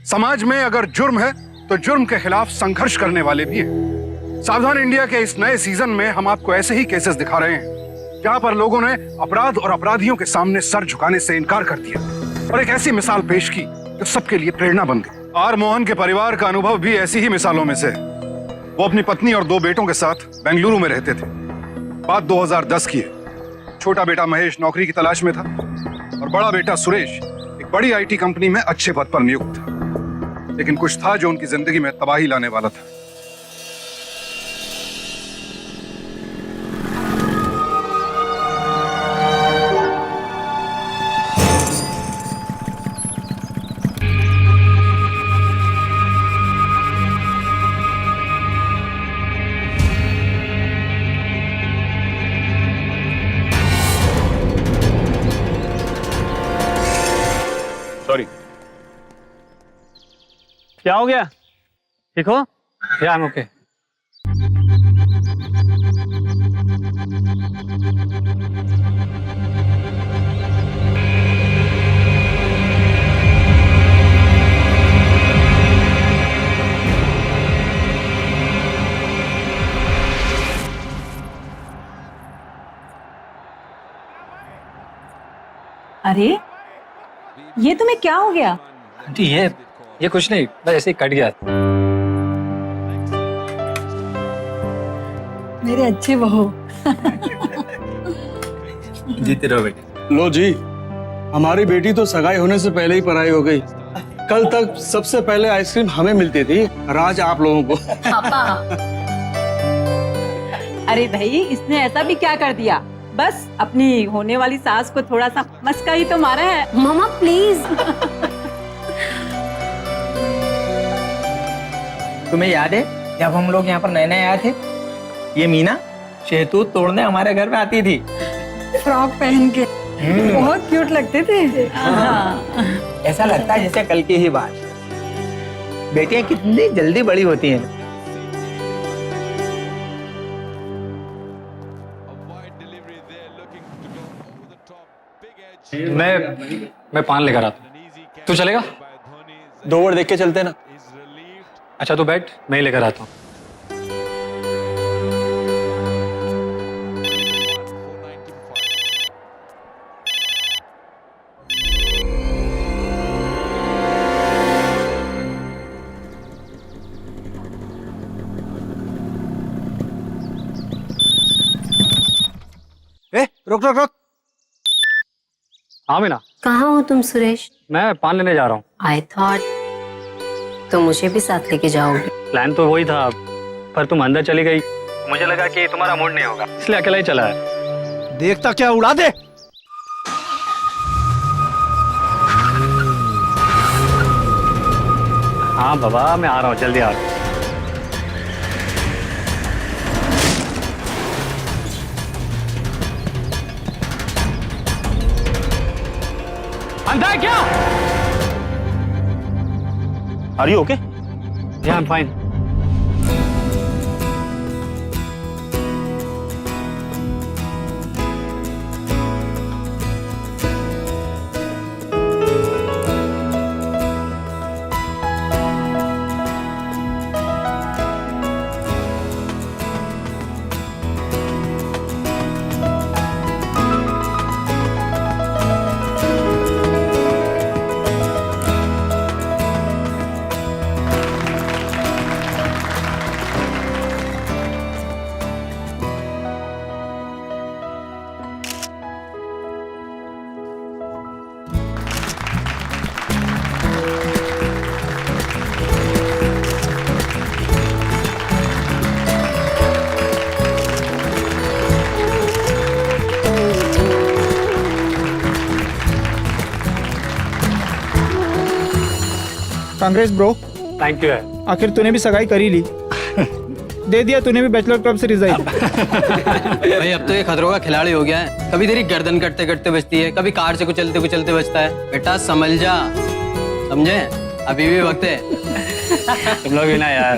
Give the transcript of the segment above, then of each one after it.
समाज में अगर जुर्म है तो जुर्म के खिलाफ संघर्ष करने वाले भी हैं। सावधान इंडिया के इस नए सीजन में हम आपको ऐसे ही केसेस दिखा रहे हैं जहां पर लोगों ने अपराध और अपराधियों के सामने सर झुकाने से इनकार कर दिया और एक ऐसी मिसाल पेश की जो सबके लिए प्रेरणा बन गई। आर मोहन के परिवार का अनुभव भी ऐसी ही मिसालों में से है। वो अपनी पत्नी और 2 बेटों के साथ बेंगलुरु में रहते थे। बात 2010 की है। छोटा बेटा महेश नौकरी की तलाश में था और बड़ा बेटा सुरेश एक बड़ी IT कंपनी में अच्छे पद पर नियुक्त था। लेकिन कुछ था जो उनकी जिंदगी में तबाही लाने वाला था। सॉरी, क्या हो गया? ठीक हो? या आई एम ओके। अरे ये तुम्हें क्या हो गया? आंटी ये कुछ नहीं, बस ऐसे ही कट गया। मेरे अच्छे बहू। जीते रहो बेटी। लो जी, हमारी बेटी तो सगाई होने से पहले ही पराई हो गई। कल तक सबसे पहले आइसक्रीम हमें मिलती थी और आज आप लोगों को। पापा। अरे भाई, इसने ऐसा भी क्या कर दिया? बस अपनी होने वाली सास को थोड़ा सा मस्का ही तो मारा है। मामा प्लीज। तुम्हें याद है जब हम लोग यहाँ पर नए नए आए थे, ये मीना शहतूत तोड़ने हमारे घर में आती थी फ्रॉक पहन के। बहुत क्यूट लगते थे। ऐसा लगता है जैसे कल की ही बात। बेटियां कितनी जल्दी बड़ी होती हैं। मैं पान लेकर आता हूँ। तू चलेगा? 2 ओवर देख के चलते ना। अच्छा तू बैठ, मैं ही लेकर आता हूँ। रुक रुक रुक। हाँ मीना, कहाँ हो तुम सुरेश? मैं पान लेने जा रहा हूँ। आई थॉट तो मुझे भी साथ लेके जाओगे। प्लान तो वही था, पर तुम अंदर चली गई। मुझे लगा कि तुम्हारा मूड नहीं होगा, इसलिए अकेला ही चला है। देखता क्या उड़ा दे। हाँ बाबा, मैं आ रहा हूँ, जल्दी आ रहा हूँ। अंधा है क्या? Are you okay? Yeah, I'm fine. Congress bro. Thank you है। आखिर तूने भी सगाई कर ही ली। दे दिया तूने भी बैचलर क्लब से रिजाइन। भाई अब तो ये खतरों का खिलाड़ी हो गया है। कभी तेरी गर्दन कटते कटते बचती है, कभी कार से कुचलते बचता है। बेटा समझ जा, समझे? अभी भी वक्त है। तुम लोग भी ना यार।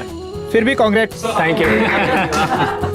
फिर भी कांग्रेस। Thank you.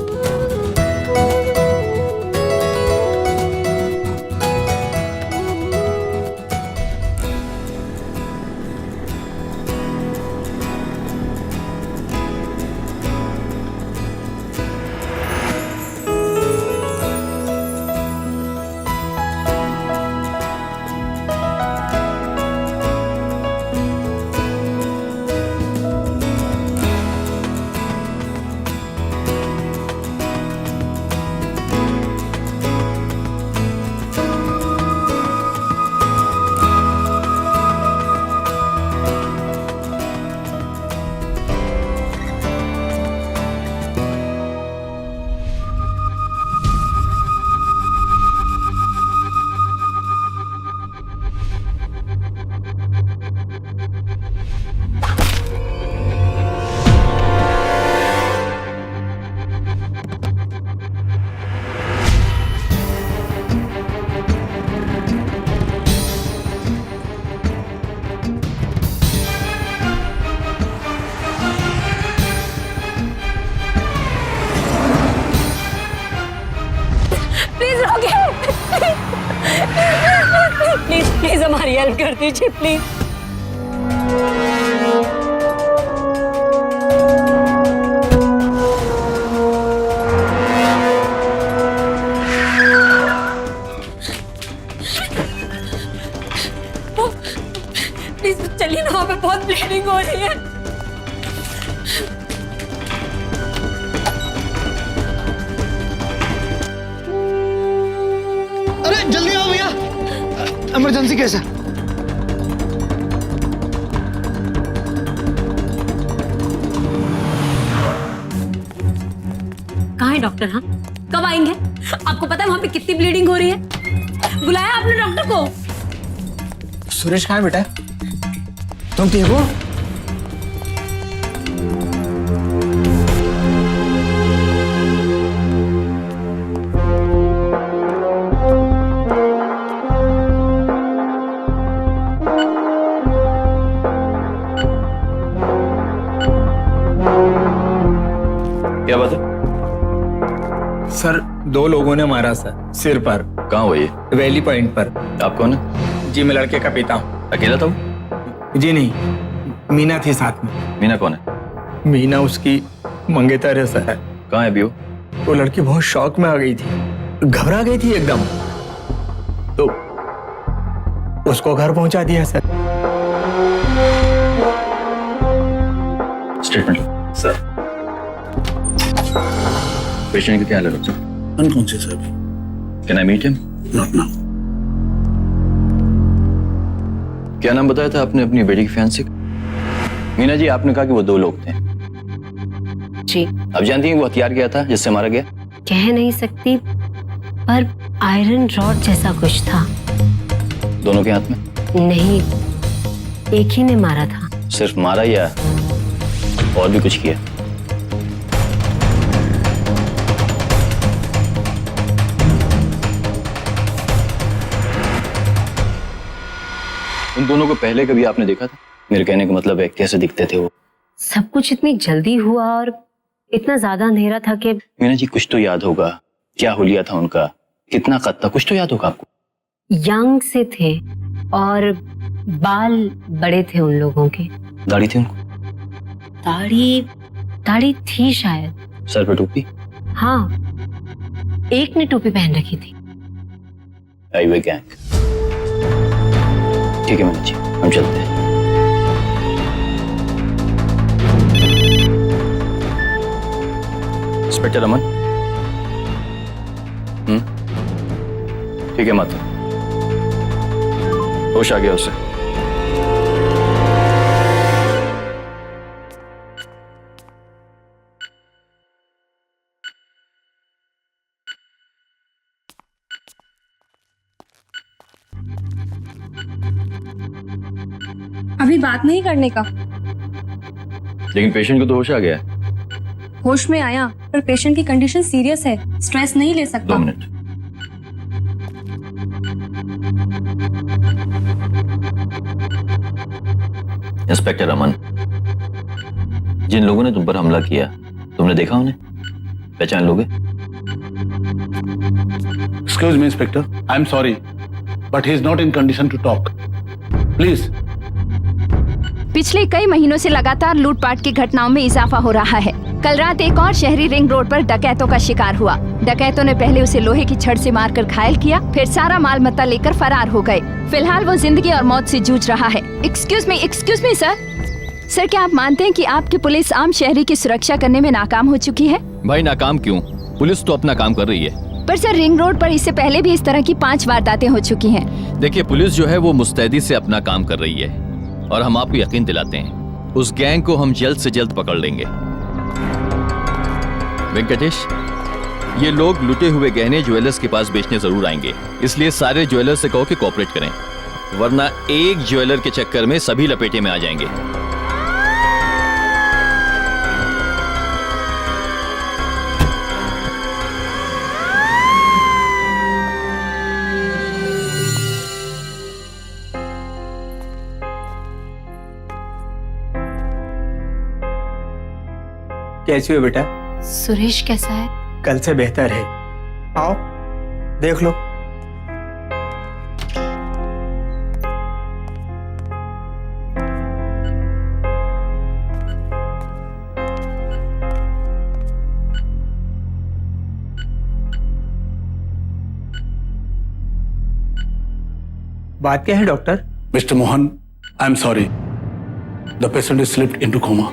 हेल्प कर दीजिए प्लीज। प्लीज चलिए ना, वहाँ पे बहुत ब्लीडिंग हो रही है। अरे जल्दी आओ भैया, इमरजेंसी केस है। कहाँ है डॉक्टर? हाँ कब आएंगे? आपको पता है वहाँ पे कितनी ब्लीडिंग हो रही है? बुलाया आपने डॉक्टर को? सुरेश कहाँ है बेटा? तुम ठीक हो? क्या बात है? सर 2 लोगों ने मारा सर, सिर पर। कहाँ हुआ ये? वैली पॉइंट पर। आप कौन है? जी मैं लड़के का पिता हूँ। अकेला था वो? जी नहीं, मीना थी साथ में। मीना कौन है? मीना उसकी मंगेतर है सर। कहाँ है अभी वो? वो लड़की बहुत शॉक में आ गई थी, घबरा गई थी एकदम, तो उसको घर पहुंचा दिया सर। Statement sir. पेशेंट की क्या हालत है? अनकॉन्शियस है अभी। Can I meet him? Not now. क्या नाम बताया था आपने अपनी बेटी की फियांसे का? मीना जी, आपने कहा कि वो 2 लोग थे। जी। अब जानती हैं वो हथियार क्या था जिससे मारा गया? कह नहीं सकती, पर आयरन रॉड जैसा कुछ था। दोनों के हाथ में? नहीं, एक ही ने मारा था। सिर्फ मारा या और भी कुछ किया? उन दोनों को पहले कभी आपने देखा था? मेरे कहने का मतलब है कैसे दिखते थे वो? सब कुछ इतनी जल्दी हुआ और इतना ज्यादा अंधेरा था कि। मीना जी, कुछ तो याद होगा। क्या हुलिया था उनका, कितना कद था, कुछ तो याद होगा आपको। यंग से थे और बाल बड़े थे उन लोगों के। दाढ़ी थी उनको? दाढ़ी थी शायद। सर पे टोपी? हाँ, एक ने टोपी पहन रखी थी। Highway gang. ठीक है मीना जी, हम चलते हैं। इंस्पेक्टर अमन। ठीक है माता, होश आ गया उसे। अभी बात नहीं करने का। लेकिन पेशेंट को तो होश आ गया है। होश में आया, पर पेशेंट की कंडीशन सीरियस है, स्ट्रेस नहीं ले सकता। 2 मिनट। इंस्पेक्टर अमन, जिन लोगों ने तुम पर हमला किया, तुमने देखा उन्हें? पहचान लोगे? Excuse me, Inspector. I'm sorry, but he is not in condition to talk. Please. पिछले कई महीनों से लगातार लूटपाट की घटनाओं में इजाफा हो रहा है। कल रात एक और शहरी रिंग रोड पर डकैतों का शिकार हुआ। डकैतों ने पहले उसे लोहे की छड़ से मारकर घायल किया, फिर सारा माल मत्ता लेकर फरार हो गए। फिलहाल वो जिंदगी और मौत से जूझ रहा है। एक्सक्यूज मी सर, क्या आप मानते हैं कि आपकी पुलिस आम शहरी की सुरक्षा करने में नाकाम हो चुकी है? भाई नाकाम क्यों? पुलिस तो अपना काम कर रही है। पर सर, रिंग रोड पर इससे पहले भी इस तरह की 5 वारदातें हो चुकी हैं। देखिए, पुलिस जो है वो मुस्तैदी से अपना काम कर रही है और हम आपको यकीन दिलाते हैं उस गैंग को हम जल्द से जल्द पकड़ लेंगे। वेंकटेश, ये लोग लुटे हुए गहने ज्वेलर्स के पास बेचने जरूर आएंगे, इसलिए सारे ज्वेलर्स से कहो कि कोऑपरेट करें, वरना एक ज्वेलर के चक्कर में सभी लपेटे में आ जाएंगे। कैसी हो बेटा? सुरेश कैसा है? कल से बेहतर है। आओ देख लो। बात क्या है doctor? Mister Mohan, I am sorry, the patient is slipped into coma.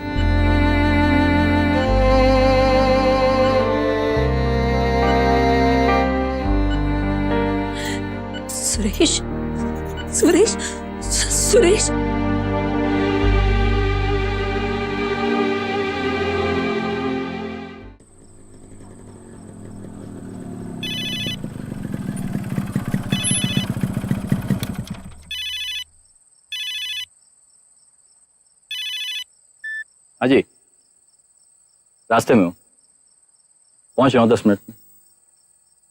Suresh, Suresh, Suresh. हाँ जी, रास्ते में हूँ, पहुंच रहा हूँ 10 मिनट में।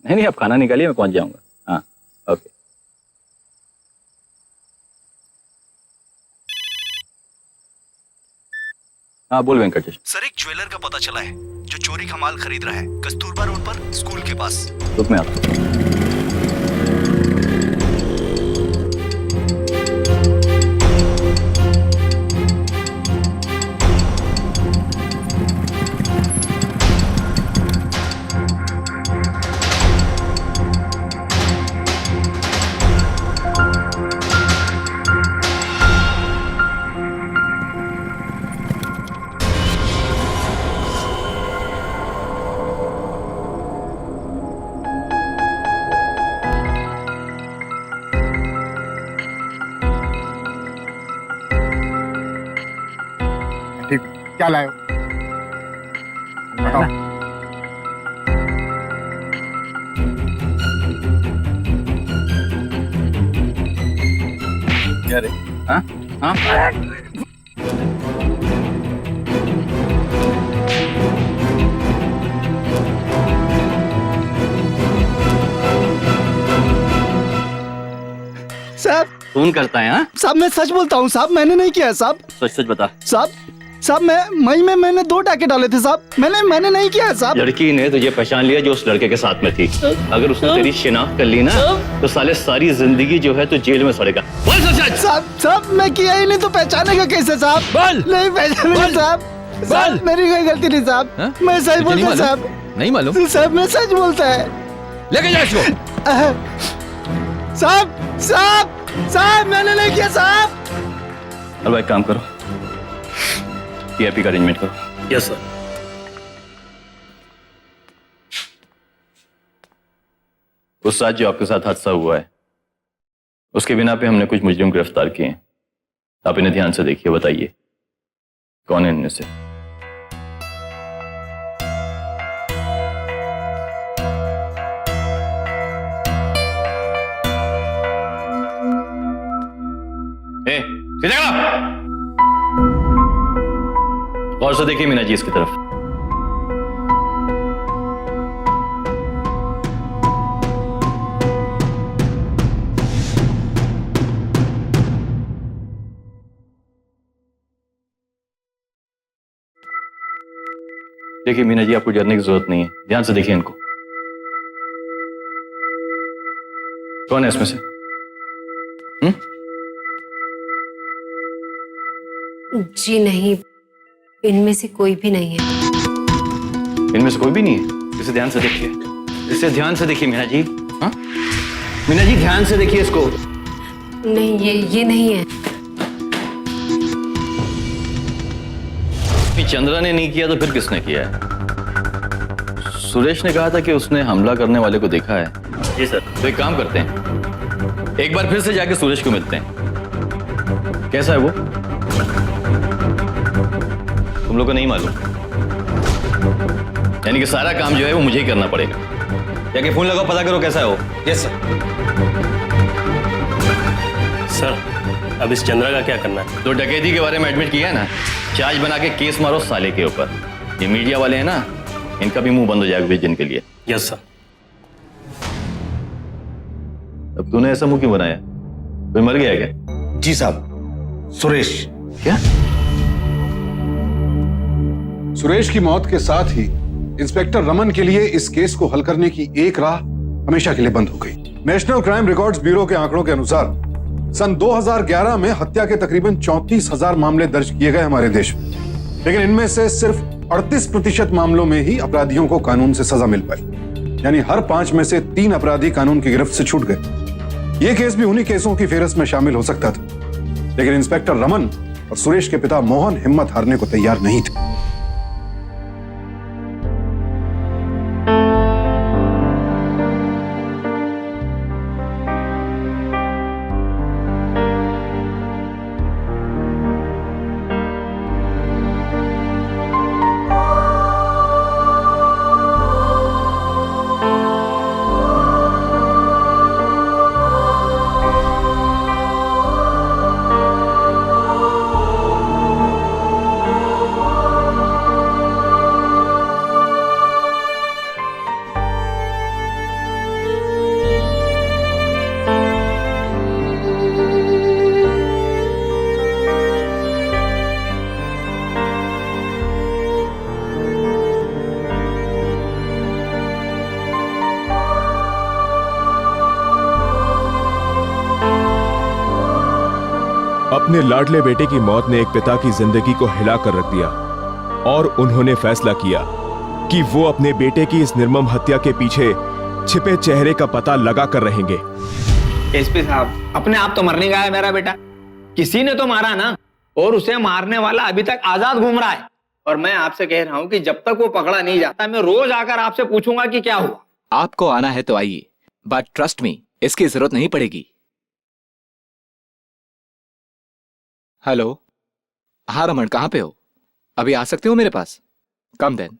नहीं, आप खाना निकालिए, मैं पहुंच जाऊंगा। हाँ, ओके। हाँ, बोल वेंकटेश। सर, एक ज्वेलर का पता चला है जो चोरी का माल खरीद रहा है कस्तूरबा रोड पर, स्कूल के पास। रुक मैं आता हूँ। क्या लाए हो? बताओ। क्या रे? हाँ? हाँ? साहब, फोन करता है? हाँ? साहब मैं सच बोलता हूँ साहब, मैंने नहीं किया है साहब। सच सच बता। साहब मैं मई में मैंने 2 डाके डाले थे साहब, मैंने नहीं किया है साहब। लड़की ने तुझे पहचान लिया जो उस लड़के के साथ में थी। अगर उसने तेरी शिनाख्त कर ली ना तो साले सारी जिंदगी जो है तो जेल में सड़ेगा। बोल सच। साहब मैं किया ही नहीं तो पहचानेगा कैसे साहब? बोल। नहीं पहचानेगा साहब, मेरी कोई गलती नहीं साहब, मैं सच बोलता साहब। नहीं मालूम? साहब मैं सच बोलता है। लेके जा इसको। साहब मैंने नहीं किया साहब। अब एक काम करो, पीआईपी का अरेंजमेंट करो। Yes sir. उस रात जो आपके साथ हादसा हुआ है उसके बिना पे हमने कुछ मुजरिम गिरफ्तार किए हैं। आप इन्हें ध्यान से देखिए, बताइए कौन है इनमें से। सीधे खड़ा। गौर से देखिए मीना जी इसकी तरफ। देखिए मीना जी, आपको डरने की जरूरत नहीं है, ध्यान से देखिए इनको। कौन है इसमें से? जी नहीं, इनमें से कोई भी नहीं है। इनमें से कोई भी नहीं है? इसे ध्यान से देखिए, इसे ध्यान से देखिए मीना जी। हाँ, मीना जी ध्यान से देखिए इसको। नहीं, ये नहीं है। चंद्रा ने नहीं किया तो फिर किसने किया है? सुरेश ने कहा था कि उसने हमला करने वाले को देखा है। जी सर। तो एक काम करते हैं, एक बार फिर से जाके सुरेश को मिलते हैं। कैसा है वो? तुम लोग को नहीं मालूम? यानी कि सारा काम जो है वो मुझे ही करना पड़ेगा। जाके फोन लगाओ, पता करो कैसा है वो। Yes sir. सर, अब इस चंद्रा का क्या करना है? तो डकैती के बारे में एडमिट किया है ना, चार्ज बना के केस मारो साले के ऊपर। ये मीडिया वाले हैं ना, इनका भी मुंह बंद हो जाएगा 20 दिन के लिए। Yes sir. अब तूने ऐसा मुंह क्यों बनाया? कोई मर गया क्या? जी साहब, सुरेश। क्या? सुरेश की मौत के साथ ही इंस्पेक्टर रमन के लिए इस केस को हल करने की एक राह हमेशा के लिए बंद हो गई। नेशनल क्राइम रिकॉर्ड्स ब्यूरो के आंकड़ों के अनुसार सन 2011 में हत्या के तकरीबन 34,000 मामले दर्ज किए गए हमारे देश में, लेकिन इनमें से सिर्फ 38% मामलों में ही अपराधियों को कानून से सजा मिल पाई। यानी हर 5 में से 3 अपराधी कानून की गिरफ्त से छूट गए। यह केस भी उन्हीं केसों की फेहरिस्त में शामिल हो सकता था, लेकिन इंस्पेक्टर रमन और सुरेश के पिता मोहन हिम्मत हारने को तैयार नहीं थे। अपने लाडले बेटे की मौत ने एक पिता की जिंदगी को हिला कर रख दिया और उन्होंने फैसला किया कि वो अपने बेटे की इस निर्मम हत्या के पीछे छिपे चेहरे का पता लगा कर रहेंगे। एसपी साहब, अपने आप तो मरने गया है मेरा बेटा, किसी ने तो मारा ना, और उसे मारने वाला अभी तक आजाद घूम रहा है। और मैं आपसे कह रहा हूं कि जब तक वो पकड़ा नहीं जाता, मैं रोज आकर आपसे पूछूंगा कि क्या हुआ। आपको आना है तो आइए, बट ट्रस्ट मी, इसकी जरूरत नहीं पड़ेगी। हेलो, हाँ रमन, कहां पे हो? अभी आ सकते हो मेरे पास? कम देन,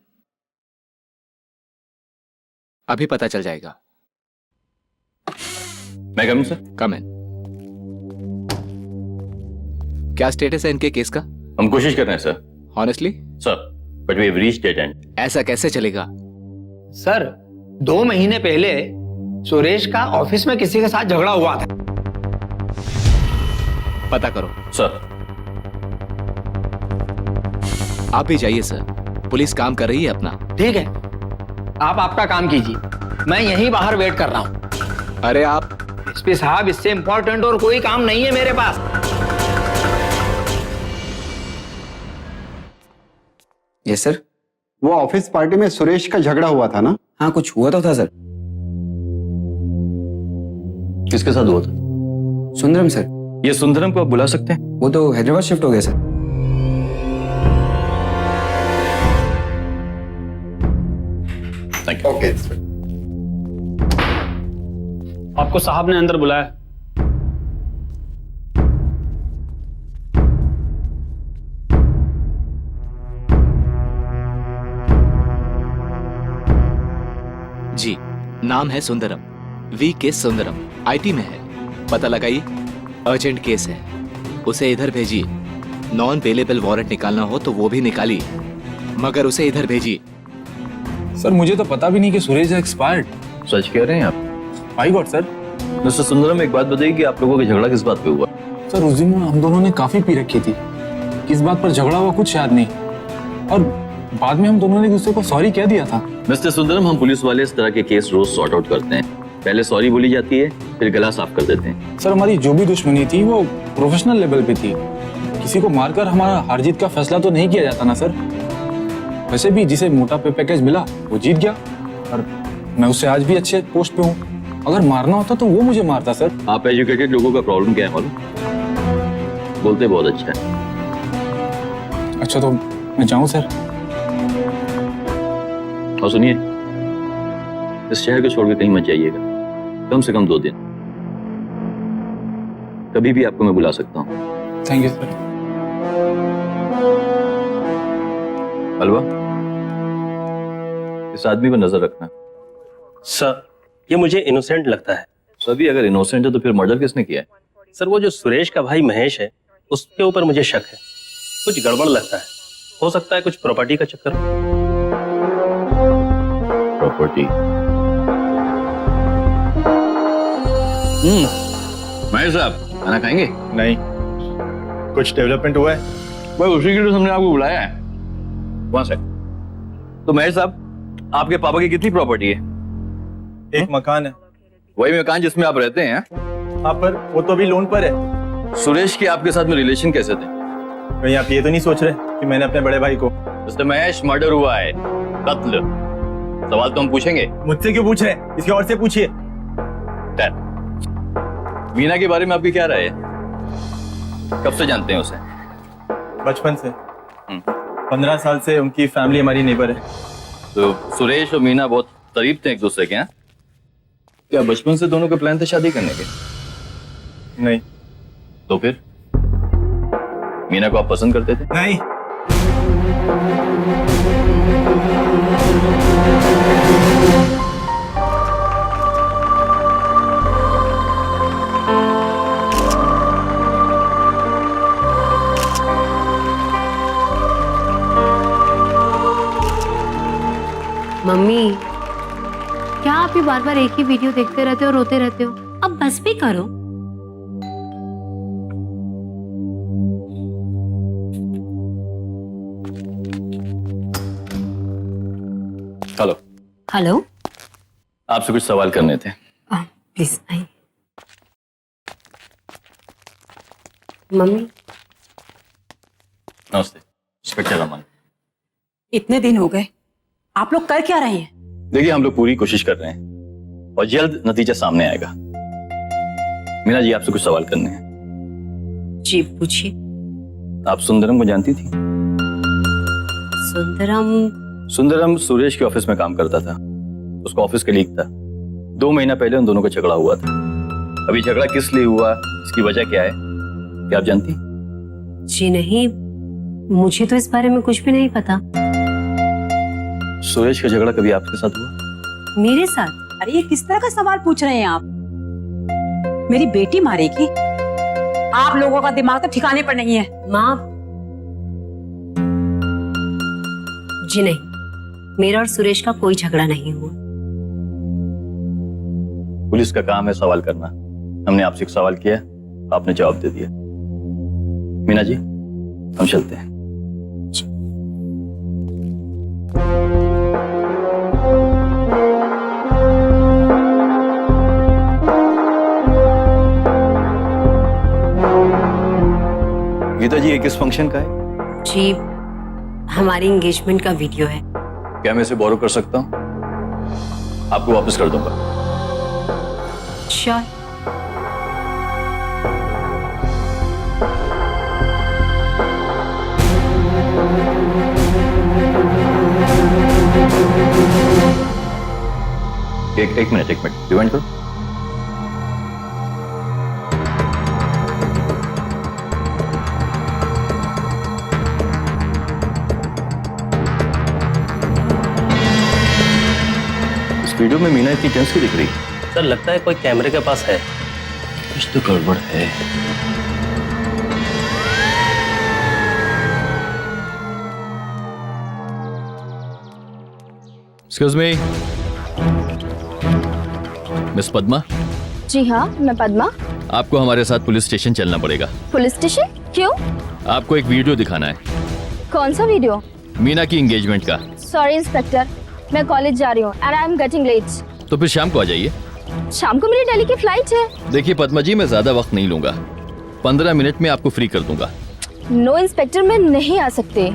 अभी पता चल जाएगा। मैं कम सर? कम इन। क्या स्टेटस है इनके केस का? हम कोशिश कर रहे हैं sir. Honestly sir, but we have reached dead end. ऐसा कैसे चलेगा? सर, 2 महीने पहले सुरेश का ऑफिस में किसी के साथ झगड़ा हुआ था। पता करो। सर, आप भी जाइए सर, पुलिस काम कर रही है अपना। ठीक है, आप आपका काम कीजिए, मैं यहीं बाहर वेट कर रहा हूं। अरे आप एसपी साहब, इससे इंपॉर्टेंट और कोई काम नहीं है मेरे पास। Yes sir. वो ऑफिस पार्टी में सुरेश का झगड़ा हुआ था ना? हाँ, कुछ हुआ तो था सर। किसके साथ हुआ था? सुंदरम सर। ये सुंदरम को आप बुला सकते हैं? वो तो हैदराबाद शिफ्ट हो गया सर। Thank you. ओके। आपको साहब ने अंदर बुलाया। जी, नाम है सुंदरम, वी के सुंदरम, आईटी में है। पता लगाइए, अर्जेंट केस है, उसे इधर भेजिए। नॉन बेलेबल वारंट निकालना हो तो वो भी निकालिए, मगर उसे इधर भेजिए। सर, मुझे तो पता भी नहीं कि सुरेश एक्सपायर्ड। सच कह रहे हैं आप? My God sir. Mister Sundaram, एक बात बताइए कि आप लोगों का झगड़ा किस बात पे हुआ? सर, उस दिन हम दोनों ने काफी पी रखी थी, किस बात पर झगड़ा हुआ कुछ याद नहीं, और बाद में हम दोनों ने एक दूसरे को सॉरी कह दिया था। मिस्टर सुंदरम, हम पुलिस वाले इस तरह के केस रोज सॉर्ट आउट करते हैं। पहले सॉरी बोली जाती है, फिर गला साफ कर देते हैं। सर, हमारी जो भी दुश्मनी थी वो प्रोफेशनल लेवल पे थी, किसी को मारकर हमारा हार जीत का फैसला तो नहीं किया जाता ना सर। वैसे भी जिसे मोटा पे पैकेज मिला वो जीत गया, और मैं उससे आज भी अच्छे पोस्ट पे हूँ। अगर मारना होता तो वो मुझे मारता सर। आप एजुकेटेड लोगों का प्रॉब्लम क्या है मालूम? बोलते बहुत अच्छा है। अच्छा, तो मैं जाऊँ सर? और सुनिए, इस शहर को छोड़ के कहीं मत जाइएगा, कम से कम 2 दिन। कभी भी आपको मैं बुला सकता हूँ। Thank you sir. अलवा, इस आदमी पर नजर रखना। सर, ये मुझे इनोसेंट लगता है। सभी अगर इनोसेंट है तो फिर मर्डर किसने किया है? सर, वो जो सुरेश का भाई महेश है, उसके ऊपर मुझे शक है, कुछ गड़बड़ लगता है। हो सकता है कुछ प्रॉपर्टी का चक्कर। प्रॉपर्टी? महेश साहब, खाना खाएंगे? नहीं, कुछ डेवलपमेंट हुआ है? बस उसी के लिए हमने आपको बुलाया है। वहां से। तो महेश साहब, आपके पापा की कितनी प्रॉपर्टी है? एक मकान है। वही मकान जिसमें आप रहते हैं? हाँ, पर वो तो अभी लोन पर है। सुरेश की आपके साथ में रिलेशन कैसे थे? कहीं आप ये तो नहीं सोच रहे कि मैंने अपने बड़े भाई को? मिस्टर महेश, मर्डर हुआ है, कत्ल। सवाल तो हम पूछेंगे। मुझसे क्यों पूछ रहे हैं? किसी और से पूछिए। मीना के बारे में आपकी क्या राय है? कब से जानते हैं उसे? बचपन से। 15 साल से उनकी फैमिली हमारी नेबर है। तो सुरेश और मीना बहुत करीब थे एक दूसरे के? हैं क्या बचपन से दोनों के प्लान थे शादी करने के? नहीं। तो फिर मीना को आप पसंद करते थे? नहीं। मम्मी, क्या आप ही बार बार एक ही वीडियो देखते रहते हो, रोते रहते हो? अब बस भी करो। हेलो। हेलो। आपसे कुछ सवाल करने थे। प्लीज आइए। मम्मी। नमस्ते, इंस्पेक्टर रमन। इतने दिन हो गए, आप लोग कर क्या रहे हैं? देखिए, हम लोग पूरी कोशिश कर रहे हैं और जल्द नतीजा सामने आएगा। मीना जी, आपसे कुछ सवाल करने हैं। जी पूछिए। आप सुंदरम को जानती थी? सुंदरम सुरेश के ऑफिस में काम करता था। उसका ऑफिस कलीग था। 2 महीना पहले उन दोनों का झगड़ा हुआ था। अभी झगड़ा किस लिए हुआ, इसकी वजह क्या है, क्या आप जानती? जी नहीं, मुझे तो इस बारे में कुछ भी नहीं पता। सुरेश का झगड़ा कभी आपके साथ हुआ? मेरे साथ? अरे ये किस तरह का सवाल पूछ रहे हैं आप? मेरी बेटी मारेगी? आप लोगों का दिमाग तो ठिकाने पर नहीं है। माँ जी नहीं, मेरा और सुरेश का कोई झगड़ा नहीं हुआ। पुलिस का काम है सवाल करना। हमने आपसे एक सवाल किया, आपने जवाब दे दिया। मीना जी, हम चलते हैं। गीता जी, ये किस फंक्शन का है? जी, हमारी एंगेजमेंट का वीडियो है। क्या मैं इसे बोरो कर सकता हूँ? आपको वापस कर दूंगा। श्योर। एक मिनट रिवाइंड करो। इस वीडियो में मीना इतनी टेंस क्यों दिख रही? सर लगता है कोई कैमरे के पास है। कुछ तो गड़बड़ है। Excuse me, miss Padma. जी हाँ, मैं पद्मा। आपको हमारे साथ पुलिस स्टेशन चलना पड़ेगा। Police station? क्यों? आपको एक वीडियो दिखाना है। कौन सा वीडियो? मीना की एंगेजमेंट का। सॉरी इंस्पेक्टर, मैं कॉलेज जा रही हूँ and I am getting late. तो फिर शाम को आ जाइए। शाम को मेरी दिल्ली की फ्लाइट है। देखिए पद्मा जी, मैं ज्यादा वक्त नहीं लूंगा। 15 मिनट में आपको फ्री कर दूंगा। नो इंस्पेक्टर, मैं नहीं आ सकती।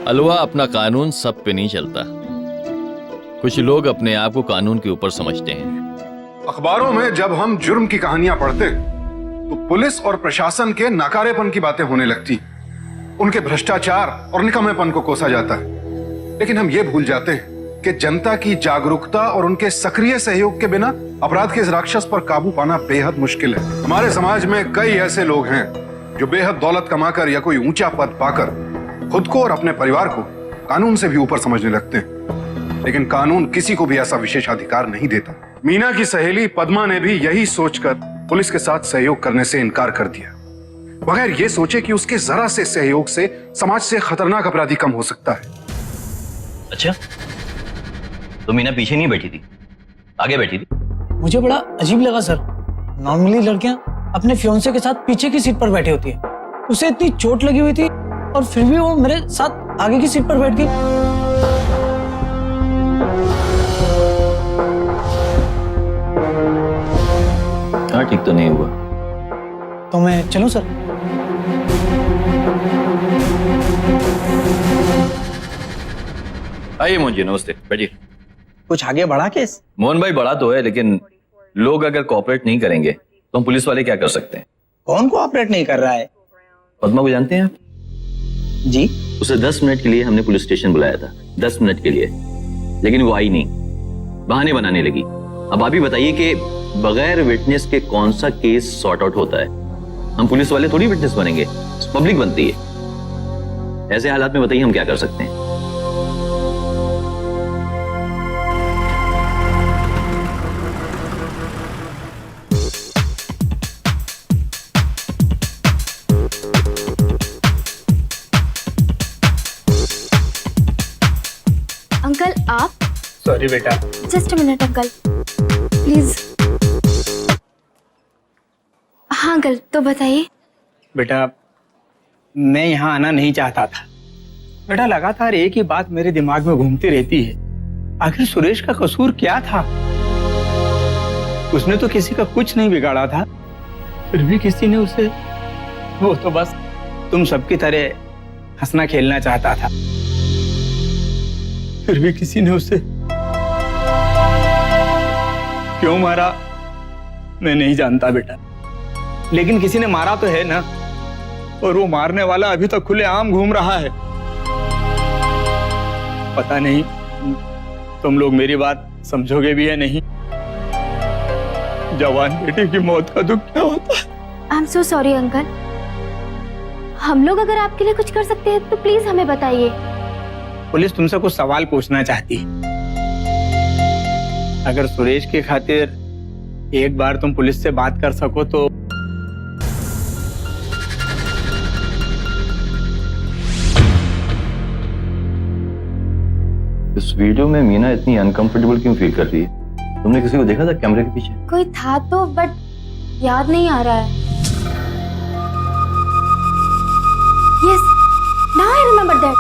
अलवा, अपना कानून सब पे नहीं चलता। कुछ लोग अपने आप को कानून के ऊपर समझते हैं। अखबारों में जब हम जुर्म की कहानियां पढ़ते तो पुलिस और प्रशासन के नाकारेपन की बातें होने लगती, उनके भ्रष्टाचार और निकम्मेपन को कोसा जाता है। लेकिन हम ये भूल जाते हैं कि जनता की जागरूकता और उनके सक्रिय सहयोग के बिना अपराध के इस राक्षस पर काबू पाना बेहद मुश्किल है। हमारे समाज में कई ऐसे लोग हैं जो बेहद दौलत कमाकर या कोई ऊंचा पद पाकर खुद को और अपने परिवार को कानून से भी ऊपर समझने लगते हैं। लेकिन कानून किसी को भी ऐसा विशेषाधिकार नहीं देता। मीना की सहेली पद्मा ने भी यही सोचकर पुलिस के साथ सहयोग करने से इनकार कर दिया, बगैर ये सोचे कि उसके जरा से सहयोग से समाज से खतरनाक अपराधी कम हो सकता है। अच्छा, तो मीना पीछे नहीं बैठी थी, आगे बैठी थी? मुझे बड़ा अजीब लगा सर। नॉर्मली लड़कियां अपने फियोंसे के साथ पीछे की सीट पर बैठी होती है। उसे इतनी चोट लगी हुई थी और फिर भी वो मेरे साथ आगे की सीट पर बैठ गई। हाँ, ठीक तो नहीं हुआ। तो मैं चलूं सर? आइए मोहन जी, नमस्ते, बैठिए। कुछ आगे बढ़ा केस? मोहन भाई बड़ा तो है, लेकिन लोग अगर कोऑपरेट नहीं करेंगे तो हम पुलिस वाले क्या कर सकते हैं? कौन कोऑपरेट नहीं कर रहा है? पद्मा को जानते हैं आप? जी। उसे 10 मिनट के लिए हमने पुलिस स्टेशन बुलाया था, 10 मिनट के लिए, लेकिन वो आई नहीं, बहाने बनाने लगी। अब आप ही बताइए कि बगैर विटनेस के कौन सा केस सॉर्ट आउट होता है? हम पुलिस वाले थोड़ी विटनेस बनेंगे, पब्लिक बनती है। ऐसे हालात में बताइए हम क्या कर सकते हैं? अंकल आप? सॉरी बेटा। Just a minute uncle, please. हाँ अंकल, तो बताइए। बेटा मैं यहाँ आना नहीं चाहता था। बेटा लगातार एक ही बात मेरे दिमाग में घूमती रहती है, आखिर सुरेश का कसूर क्या था? उसने तो किसी का कुछ नहीं बिगाड़ा था, फिर भी किसी ने उसे, वो तो बस तुम सबकी तरह हंसना खेलना चाहता था, फिर भी किसी ने उसे क्यों मारा मैं नहीं जानता बेटा, लेकिन किसी ने मारा तो है ना, और वो मारने वाला अभी तक खुलेआम घूम रहा है। पता नहीं तुम लोग मेरी बात समझोगे भी या नहीं। जवान बेटे की मौत का दुख क्या होता है? I am so sorry uncle. हम लोग अगर आपके लिए कुछ कर सकते हैं तो प्लीज हमें बताइए। पुलिस तुमसे कुछ सवाल पूछना चाहती है। अगर सुरेश की खातिर एक बार तुम पुलिस से बात कर सको तो। इस वीडियो में मीना इतनी अनकंफर्टेबल क्यों फील कर रही है? तुमने किसी को देखा था कैमरे के पीछे? कोई था तो, बट याद नहीं आ रहा है। Yes, now I remember that.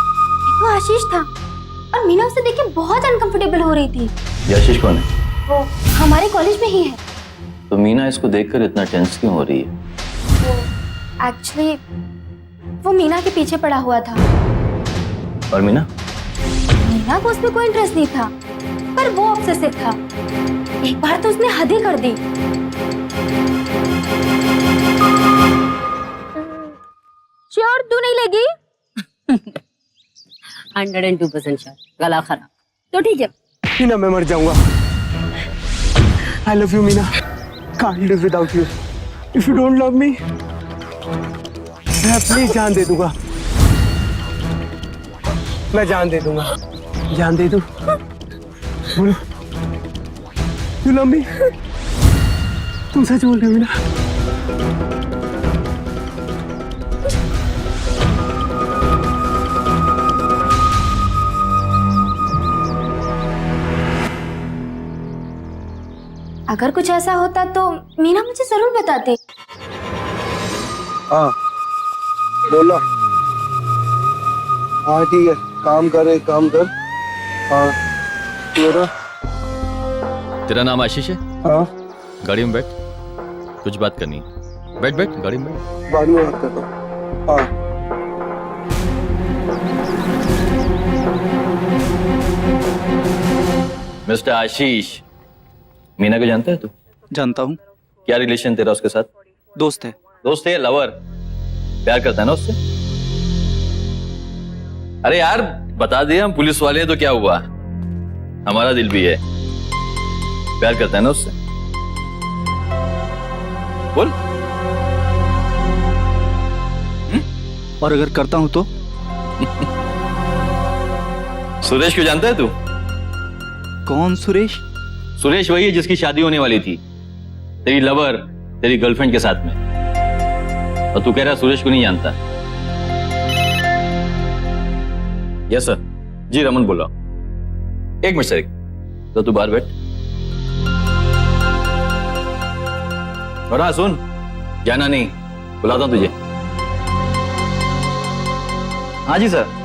वो आशीष था और मीना उसे देख के बहुत अनकंफर्टेबल हो रही थी। ये आशीष कौन है? वो हमारे कॉलेज में ही है। तो मीना इसको देखकर इतना टेंस क्यों हो रही है? एक्चुअली वो मीना के पीछे पड़ा हुआ था। और मीना को उसमें कोई इंटरेस्ट नहीं था, पर वो ऑब्सेसिव था। एक बार तो उसने हद ही कर दी। श्योर तू नहीं लेगी? 102% श्योर। गला खराब तो ठीक है। मीना मैं मर जाऊंगा। I love you Meena. Can't live without you. If you don't love me, मैं अपनी जान दे दूंगा। मैं जान दे दूंगा। जान दे दूं। बोलो। You love me? तुम सच बोल रहे हो मीना? अगर कुछ ऐसा होता तो मीना मुझे जरूर बताते। हाँ बोलो। हाँ ठीक है, काम कर। हाँ तेरा नाम आशीष है? हाँ। गाड़ी में बैठ, कुछ बात करनी है। बैठ गाड़ी में बैठ। बाद में बात करता हूँ। हाँ। मिस्टर आशीष, मीना को जानता है तू? जानता हूँ। क्या रिलेशन तेरा उसके साथ? दोस्त है। दोस्त है? लवर? प्यार करता है ना उससे? अरे यार बता दे, हम पुलिस वाले हैं तो क्या हुआ, हमारा दिल भी है। प्यार करता है ना उससे? बोल। और अगर करता हूं तो? सुरेश को जानता है तू? कौन सुरेश? सुरेश वही है जिसकी शादी होने वाली थी, तेरी लवर, तेरी गर्लफ्रेंड के साथ में, और तू कह रहा सुरेश को नहीं जानता? Yes sir. जी रमन बोल रहा हूं। एक मिनट सर, तो तू बाहर बैठ। और हाँ सुन, जाना नहीं, बुलाता हूं तुझे। हाँ जी sir.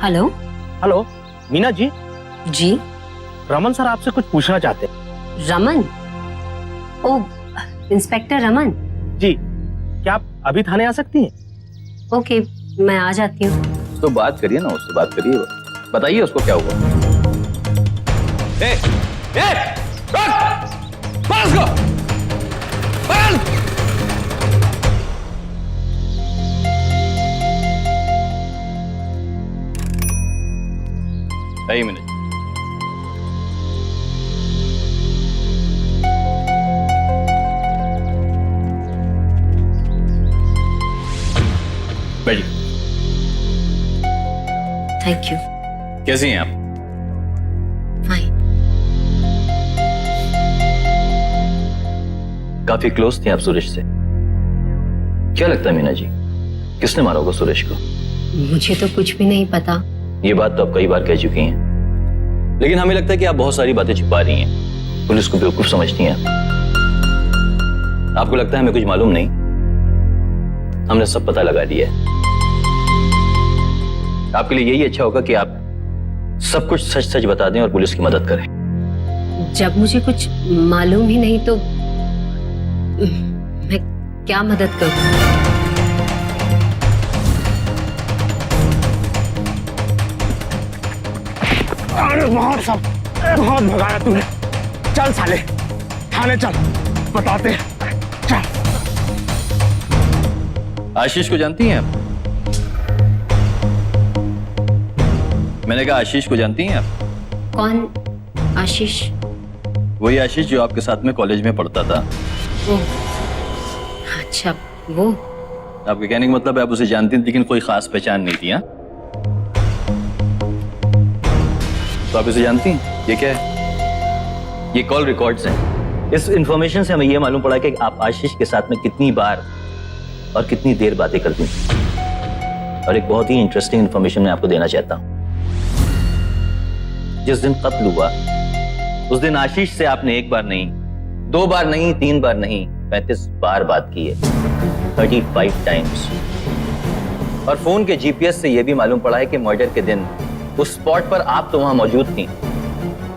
Hello. Hello Meena ji. जी रमन सर आपसे कुछ पूछना चाहते हैं। रमन? ओ इंस्पेक्टर रमन। जी, क्या आप अभी थाने आ सकती हैं? ओके, मैं आ जाती हूँ। तो बात करिए ना उससे, बात करिए, बताइए उसको क्या हुआ। ए, उसको एक मिनट। बैठिए। Thank you. कैसी हैं आप? फाइन। काफी क्लोज थे आप सुरेश से। क्या लगता है मीना जी, किसने मारा होगा सुरेश को? मुझे तो कुछ भी नहीं पता। ये बात तो आप कई बार कह चुकी हैं, लेकिन हमें लगता है कि आप बहुत सारी बातें छुपा रही हैं, पुलिस को बेवकूफ समझती हैं। आपको लगता है हमें कुछ मालूम नहीं? हमने सब पता लगा लिया है। आपके लिए यही अच्छा होगा कि आप सब कुछ सच सच बता दें और पुलिस की मदद करें। जब मुझे कुछ मालूम ही नहीं तो मैं क्या मदद करूं? अरे बहुत भगाया तूने। चल साले, थाने चल, बताते हैं। चल। आशीष को जानती हैं आप? मैंने कहा आशीष को जानती हैं आप? कौन आशीष? वही आशीष जो आपके साथ में कॉलेज में पढ़ता था। अच्छा, वो? आपके कहने का मतलब है आप उसे जानती थी लेकिन कोई खास पहचान नहीं थी। हाँ, तो आप इसे जानती हैं? ये क्या है? ये कॉल रिकॉर्ड्स हैं। इस इंफॉर्मेशन से हमें यह मालूम पड़ा कि आप आशीष के साथ में कितनी बार और कितनी देर बातें करती हैं। और एक बहुत ही इंटरेस्टिंग इंफॉर्मेशन मैं आपको देना चाहता हूं। जिस दिन कत्ल हुआ उस दिन आशीष से आपने एक बार नहीं, 2 बार नहीं, 3 बार नहीं, 35 बार बात की है। 35 टाइम्स। और फोन के जीपीएस से यह भी मालूम पड़ा है कि मर्डर के दिन उस स्पॉट पर आप तो वहां मौजूद थी,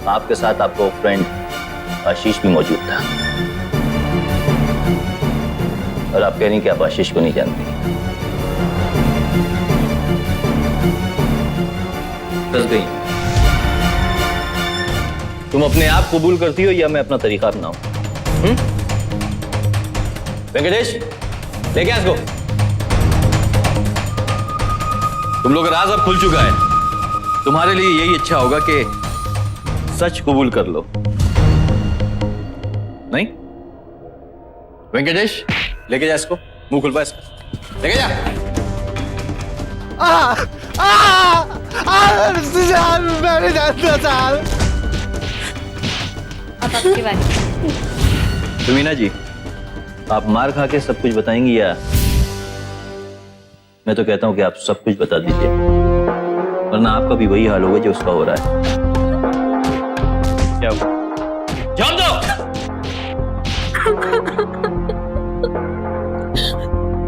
आपके साथ आपको फ्रेंड आशीष भी मौजूद था। और आप कह रही कि आप आशीष को नहीं जानती। फंस गई। तुम अपने आप कबूल करती हो या मैं अपना तरीका अपनाऊं? वेंकटेश, लेके आ इसको। तुम लोग का राज अब खुल चुका है। तुम्हारे लिए यही अच्छा होगा कि सच कबूल कर लो। नहीं? वेंकटेश, लेके जा इसको। मुंह खुलवा इसका, लेके जा। मैंने जानता था। अब आपकी बारी। तो मीना जी, आप मार खा के सब कुछ बताएंगी या मैं तो कहता हूं कि आप सब कुछ बता दीजिए, वरना आपका भी वही हाल होगा जो उसका हो रहा है। क्या हुआ? जान दो।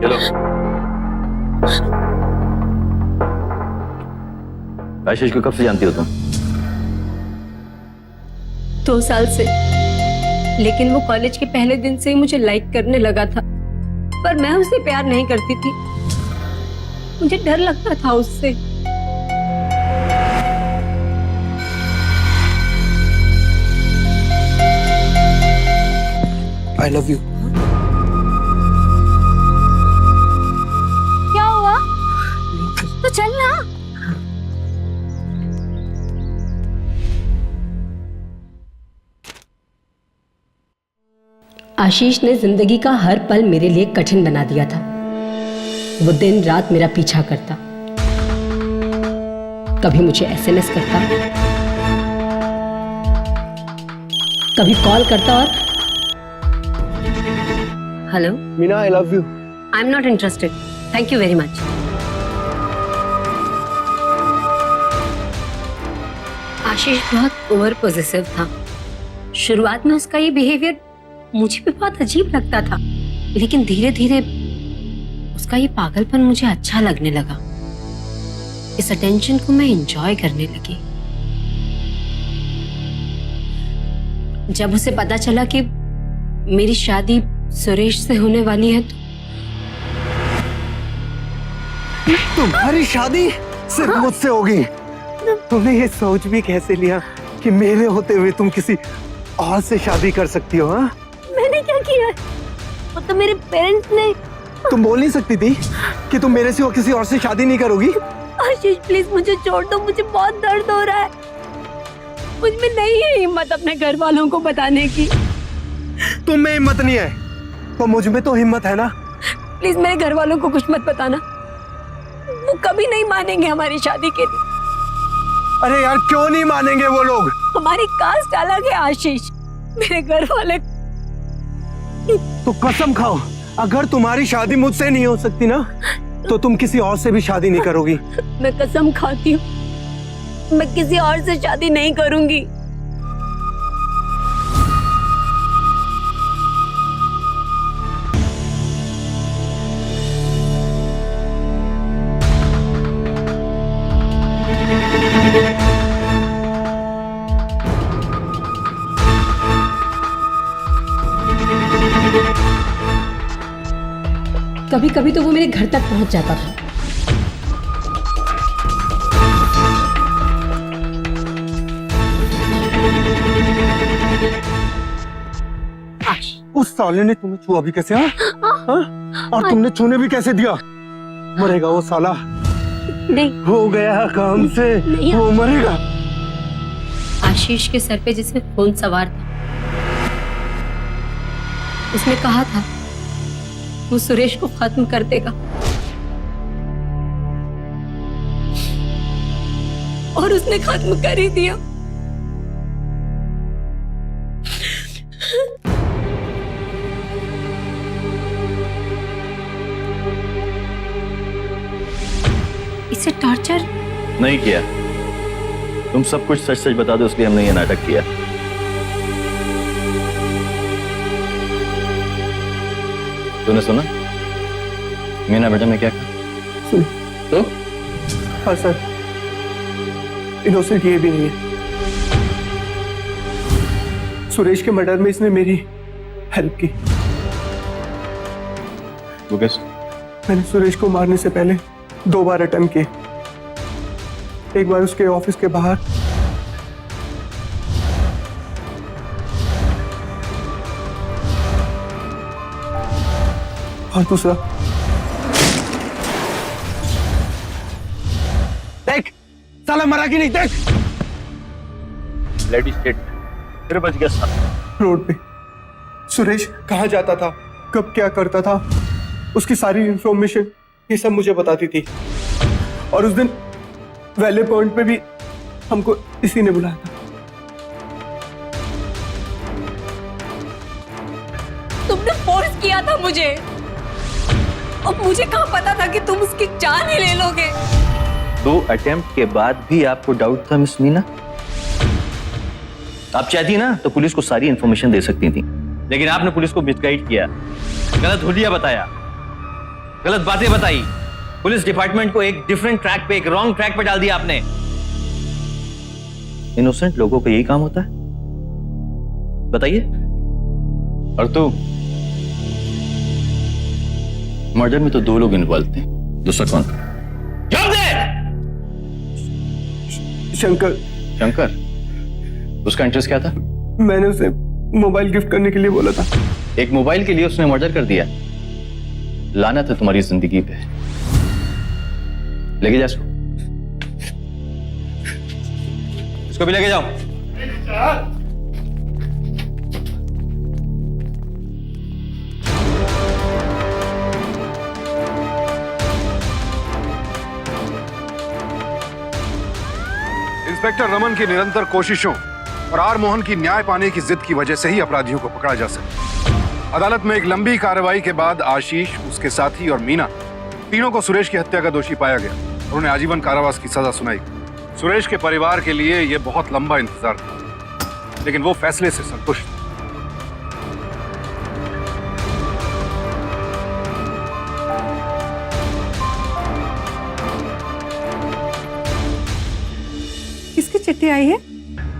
चलो। आशीष को कब से जानती हो तुम? 2 साल से। लेकिन वो कॉलेज के पहले दिन से ही मुझे लाइक करने लगा था, पर मैं उससे प्यार नहीं करती थी। मुझे डर लगता था उससे। I love you. क्या हुआ? तो चल ना। आशीष ने जिंदगी का हर पल मेरे लिए कठिन बना दिया था। वो दिन रात मेरा पीछा करता, कभी मुझे एसएमएस करता, कभी कॉल करता और hello Meena, I love you. I am not interested, thank you very much. Ashish बहुत ओवर पॉजिटिव था। शुरुआत में उसका ये बिहेवियर मुझे भी बहुत अजीब लगता था, लेकिन धीरे धीरे उसका ये पागलपन मुझे अच्छा लगने लगा। इस अटेंशन को मैं एंजॉय करने लगी। जब उसे पता चला कि मेरी शादी सुरेश से होने वाली है तुम्हारी शादी सिर्फ मुझसे होगी। तुमने ये सोच भी कैसे लिया कि मेरे होते हुए तुम किसी और से शादी कर सकती हो? हाँ, मैंने क्या किया? वो तो मेरे पेरेंट्स ने। तुम बोल नहीं सकती थी कि तुम मेरे सिवा किसी और से शादी नहीं करोगी? आशीष प्लीज मुझे छोड़ दो, मुझे बहुत दर्द हो रहा है। मुझ में नहीं है हिम्मत अपने घर वालों को बताने की। तुम में हिम्मत नहीं है तो मुझ में तो हिम्मत है ना। प्लीज मेरे घर वालों को कुछ मत बताना, वो कभी नहीं मानेंगे हमारी शादी के लिए। अरे यार क्यों नहीं मानेंगे वो लोग? हमारी कास्ट अलग है आशीष, मेरे घर वाले। तो कसम खाओ, अगर तुम्हारी शादी मुझसे नहीं हो सकती ना तो तुम किसी और से भी शादी नहीं करोगी। मैं कसम खाती हूँ, मैं किसी और से शादी नहीं करूंगी। कभी कभी तो वो मेरे घर तक पहुंच जाता था। उस साले ने तुम्हें छुआ भी कैसे? हाँ? और तुमने छूने भी कैसे दिया? मरेगा वो साला। नहीं हो गया काम से, वो मरेगा। आशीष के सर पे जिसमें खून सवार था, उसने कहा था वो सुरेश को खत्म कर देगा, और उसने खत्म कर ही दिया। इसे टॉर्चर नहीं किया। तुम सब कुछ सच सच बता दो, इसलिए हमने ये नाटक किया। तूने सुना मीना बेटा ने क्या कहा? सुन तो हाँ सर, इनोसेंट ये भी नहीं है। सुरेश के मर्डर में इसने मेरी हेल्प की। वो कैसे? मैंने सुरेश को मारने से पहले 2 बार अटेम्प्ट किए। एक बार उसके ऑफिस के बाहर, और दूसरा देख साला मरा कि नहीं, देख ब्लडी शिट, फिर बच गया साला। रोड पे सुरेश कहाँ जाता था, कब क्या करता था, उसकी सारी इंफॉर्मेशन ये सब मुझे बताती थी। और उस दिन वैले पॉइंट पे भी हमको इसी ने बुलाया था। तुमने फोर्स किया था मुझे, और मुझे कहाँ पता था कि तुम उसकी जान ही ले लोगे। 2 अटेम्प्ट के बाद भी आपको डाउट था मिस मीना? आप चाहती ना तो पुलिस को सारी इंफॉर्मेशन दे सकती थी, लेकिन आपने पुलिस को मिसगाइड किया, गलत हुलिया बताया, गलत बातें बताई। पुलिस डिपार्टमेंट को एक डिफरेंट ट्रैक पे, एक रॉन्ग ट्रैक पे डाल दिया आपने। इनोसेंट लोगों का यही काम होता है, बताइए। और तो मर्डर में तो 2 लोग इन्वॉल्व थे, दूसरा कौन? जवाब दे! शंकर। शंकर? उसका इंटरेस्ट क्या था? मैंने उसे मोबाइल गिफ्ट करने के लिए बोला था। एक मोबाइल के लिए उसने मर्डर कर दिया। लानत है तुम्हारी जिंदगी पे। लेके जा इसको भी लेके जाओ। इंस्पेक्टर रमन की निरंतर कोशिशों और आर मोहन की न्याय पाने की जिद की वजह से ही अपराधियों को पकड़ा जा सका। अदालत में एक लंबी कार्रवाई के बाद आशीष, उसके साथी और मीना, तीनों को सुरेश की हत्या का दोषी पाया गया और उन्हें आजीवन कारावास की सजा सुनाई। सुरेश के परिवार के लिए यह बहुत लंबा इंतजार था, लेकिन वो फैसले से संतुष्ट थे। किसकी चिट्ठी आई है?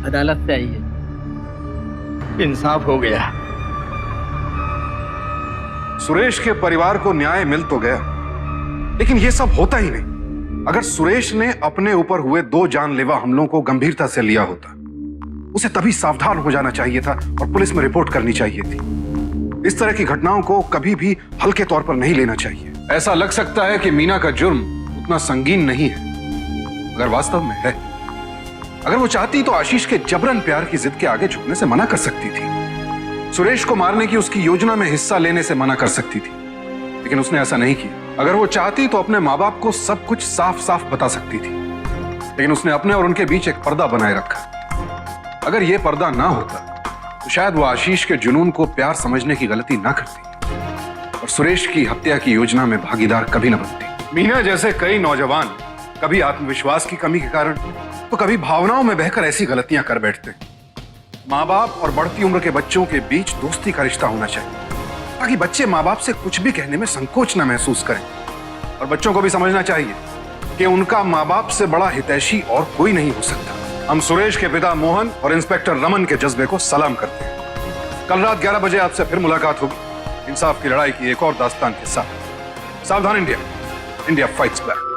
अदालत से आई है। इंसाफ हो गया। सुरेश के परिवार को न्याय मिल तो गया, लेकिन यह सब होता ही नहीं। अगर सुरेश ने अपने ऊपर हुए 2 जानलेवा हमलों को गंभीरता से लिया होता, उसे तभी सावधान हो जाना चाहिए था और पुलिस में रिपोर्ट करनी चाहिए थी। इस तरह की घटनाओं को कभी भी हल्के तौर पर नहीं लेना चाहिए। ऐसा लग सकता है कि मीना का जुर्म उतना संगीन नहीं है, अगर वास्तव में है। अगर वो चाहती तो आशीष के जबरन प्यार की जिद के आगे झुकने से मना कर सकती थी। सुरेश को मारने की उसकी योजना में हिस्सा लेने से मना कर सकती थी, लेकिन उसने ऐसा नहीं किया। अगर वो चाहती तो अपने माँ बाप को सब कुछ साफ साफ बता सकती थी, लेकिन उसने अपने और उनके बीच एक पर्दा बनाए रखा। अगर ये पर्दा ना होता तो शायद वो आशीष के जुनून को प्यार समझने की गलती ना करती और सुरेश की हत्या की योजना में भागीदार कभी न बनती। मीना जैसे कई नौजवान कभी आत्मविश्वास की कमी के कारण तो कभी भावनाओं में बहकर ऐसी गलतियां कर बैठते हैं। माँ बाप और बढ़ती उम्र के बच्चों के बीच दोस्ती का रिश्ता होना चाहिए, ताकि बच्चे माँ बाप से कुछ भी कहने में संकोच न महसूस करें। और बच्चों को भी समझना चाहिए कि उनका माँ बाप से बड़ा हितैषी और कोई नहीं हो सकता। हम सुरेश के पिता मोहन और इंस्पेक्टर रमन के जज्बे को सलाम करते हैं। कल रात 11 बजे आपसे फिर मुलाकात होगी इंसाफ की लड़ाई की एक और दास्तान के साथ। सावधान इंडिया, इंडिया फाइट्स बैक।